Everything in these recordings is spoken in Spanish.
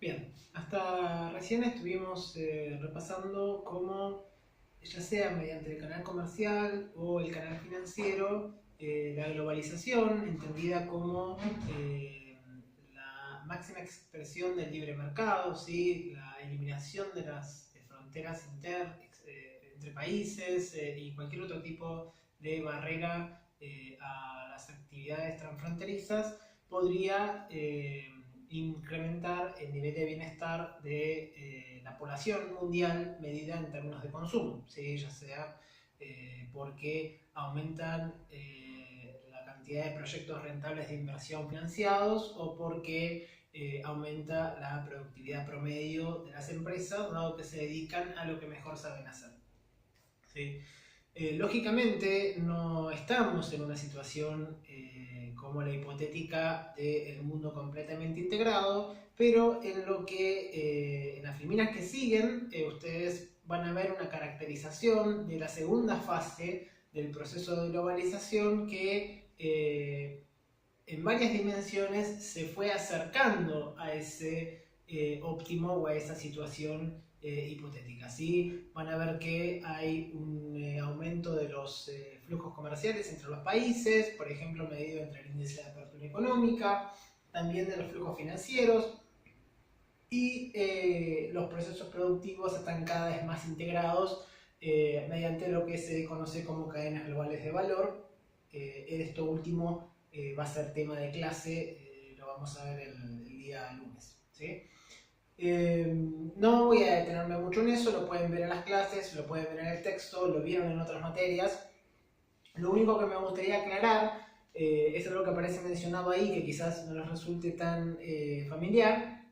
Bien, hasta recién estuvimos repasando cómo, ya sea mediante el canal comercial o el canal financiero, la globalización, entendida como la máxima expresión del libre mercado, ¿sí? La eliminación de las fronteras entre países y cualquier otro tipo de barrera a las actividades transfronterizas, podría incrementar el nivel de bienestar de la población mundial medida en términos de consumo, ¿sí? Ya sea porque aumentan la cantidad de proyectos rentables de inversión financiados o porque aumenta la productividad promedio de las empresas, dado que se dedican a lo que mejor saben hacer, ¿sí? Lógicamente no estamos en una situación como la hipotética del mundo completamente integrado, pero en las filminas que siguen ustedes van a ver una caracterización de la segunda fase del proceso de globalización que en varias dimensiones se fue acercando a ese óptimo o a esa situación hipotética. ¿Sí? Van a ver que hay un aumento de los flujos comerciales entre los países, por ejemplo, medido entre el índice de apertura económica, también de los flujos financieros, y los procesos productivos están cada vez más integrados mediante lo que se conoce como cadenas globales de valor. Esto último va a ser tema de clase, lo vamos a ver el día lunes, ¿sí? No voy a detenerme mucho en eso, lo pueden ver en las clases, lo pueden ver en el texto, lo vieron en otras materias. Lo único que me gustaría aclarar es algo que aparece mencionado ahí, que quizás no les resulte tan familiar,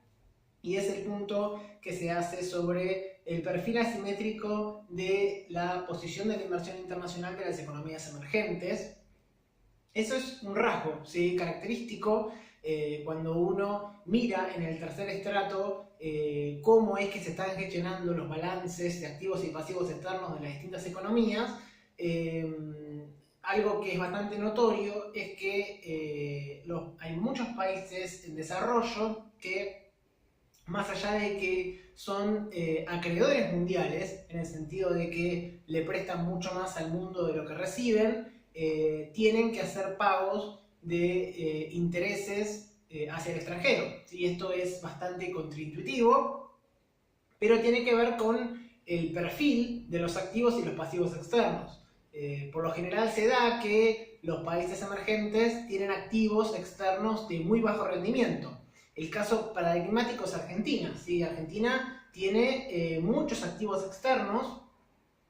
y es el punto que se hace sobre el perfil asimétrico de la posición de la inversión internacional de las economías emergentes. Eso es un rasgo, ¿sí? Característico cuando uno mira en el tercer estrato cómo es que se están gestionando los balances de activos y pasivos externos de las distintas economías. Algo que es bastante notorio es que hay muchos países en desarrollo que, más allá de que son acreedores mundiales, en el sentido de que le prestan mucho más al mundo de lo que reciben, tienen que hacer pagos de intereses hacia el extranjero. ¿Sí? Esto es bastante contraintuitivo, pero tiene que ver con el perfil de los activos y los pasivos externos. Por lo general se da que los países emergentes tienen activos externos de muy bajo rendimiento. El caso paradigmático es Argentina, ¿sí? Argentina tiene muchos activos externos,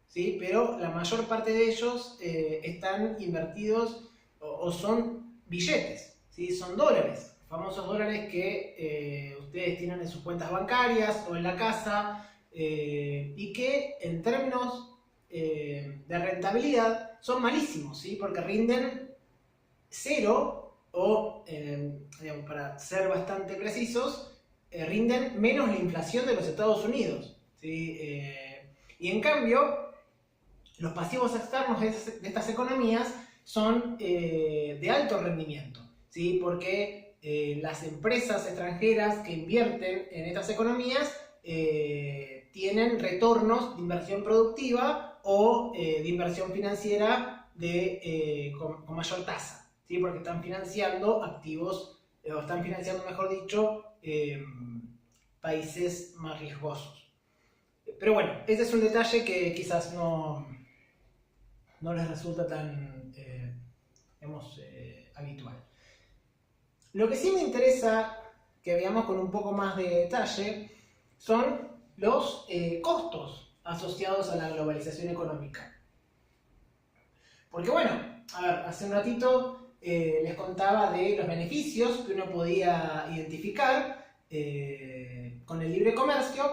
¿sí? Pero la mayor parte de ellos están invertidos o son billetes, ¿sí? Son dólares, famosos dólares que ustedes tienen en sus cuentas bancarias o en la casa y que en términos de rentabilidad son malísimos, ¿sí? Porque rinden cero o, digamos, para ser bastante precisos, rinden menos la inflación de los Estados Unidos, ¿sí? Y en cambio, los pasivos externos de estas economías son de alto rendimiento, ¿sí? Porque las empresas extranjeras que invierten en estas economías tienen retornos de inversión productiva o de inversión financiera con mayor tasa, ¿sí? Porque están financiando activos, o están financiando, mejor dicho, países más riesgosos. Pero bueno, ese es un detalle que quizás no les resulta tan habitual. Lo que sí me interesa que veamos con un poco más de detalle son los costos asociados a la globalización económica. Porque bueno, a ver, hace un ratito les contaba de los beneficios que uno podía identificar con el libre comercio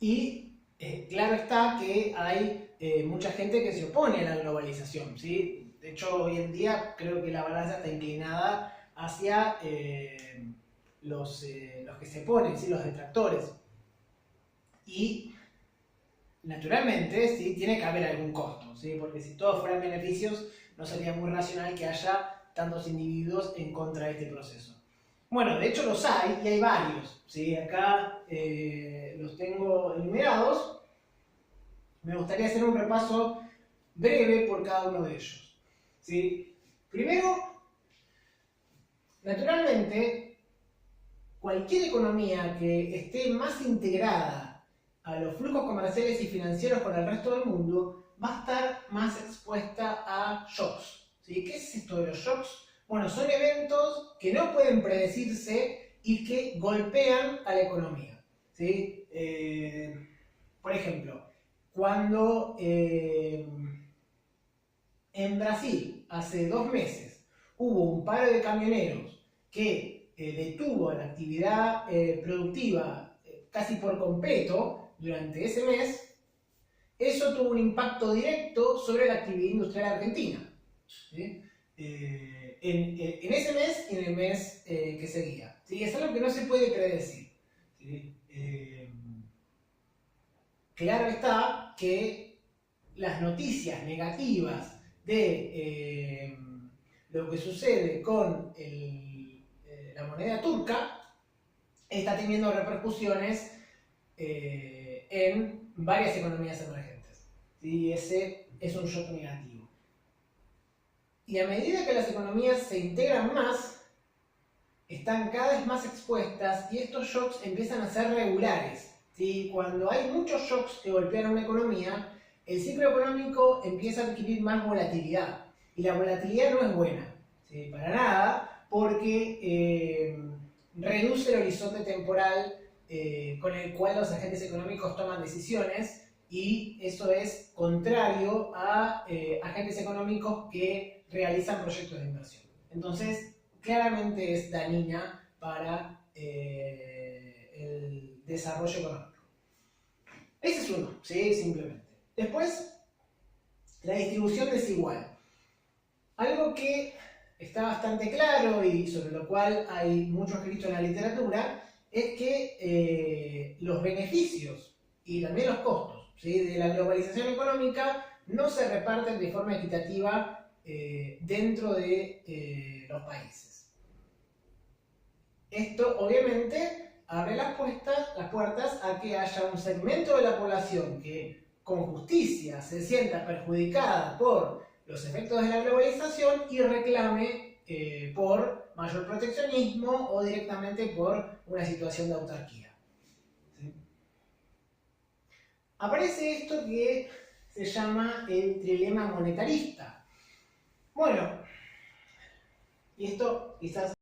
y claro está que hay mucha gente que se opone a la globalización, ¿sí? De hecho, hoy en día creo que la balanza está inclinada hacia los que se oponen, ¿sí? Los detractores. Y naturalmente, ¿sí? Tiene que haber algún costo, ¿sí? Porque si todos fueran beneficios, no sería muy racional que haya tantos individuos en contra de este proceso. Bueno, de hecho los hay, y hay varios. ¿Sí? Acá los tengo enumerados. Me gustaría hacer un repaso breve por cada uno de ellos. ¿Sí? Primero, naturalmente, cualquier economía que esté más integrada a los flujos comerciales y financieros con el resto del mundo va a estar más expuesta a shocks. ¿Sí? ¿Qué es esto de los shocks? Bueno, son eventos que no pueden predecirse y que golpean a la economía. ¿Sí? Por ejemplo, cuando en Brasil hace 2 meses hubo un paro de camioneros que detuvo la actividad productiva casi por completo durante ese mes, eso tuvo un impacto directo sobre la actividad industrial argentina. ¿Sí? En ese mes y en el mes que seguía. ¿Sí? Es algo que no se puede predecir. ¿Sí? Claro está que las noticias negativas de lo que sucede con la moneda turca está teniendo repercusiones en varias economías emergentes. ¿Sí? Ese es un shock negativo. Y a medida que las economías se integran más, están cada vez más expuestas y estos shocks empiezan a ser regulares. ¿Sí? Cuando hay muchos shocks que golpean a una economía, el ciclo económico empieza a adquirir más volatilidad. Y la volatilidad no es buena, ¿sí? Para nada, porque reduce el horizonte temporal con el cual los agentes económicos toman decisiones, y eso es contrario a agentes económicos que realizan proyectos de inversión. Entonces, claramente es dañina para el desarrollo económico. Ese es uno, ¿sí? Simplemente. Después, la distribución desigual. Algo que está bastante claro y sobre lo cual hay mucho escrito en la literatura es que los beneficios y también los costos, ¿sí?, de la globalización económica no se reparten de forma equitativa dentro de los países. Esto obviamente abre las puertas a que haya un segmento de la población que con justicia se sienta perjudicada por los efectos de la globalización y reclame por mayor proteccionismo o directamente por una situación de autarquía. ¿Sí? Aparece esto que se llama el trilema monetarista. Bueno, y esto quizás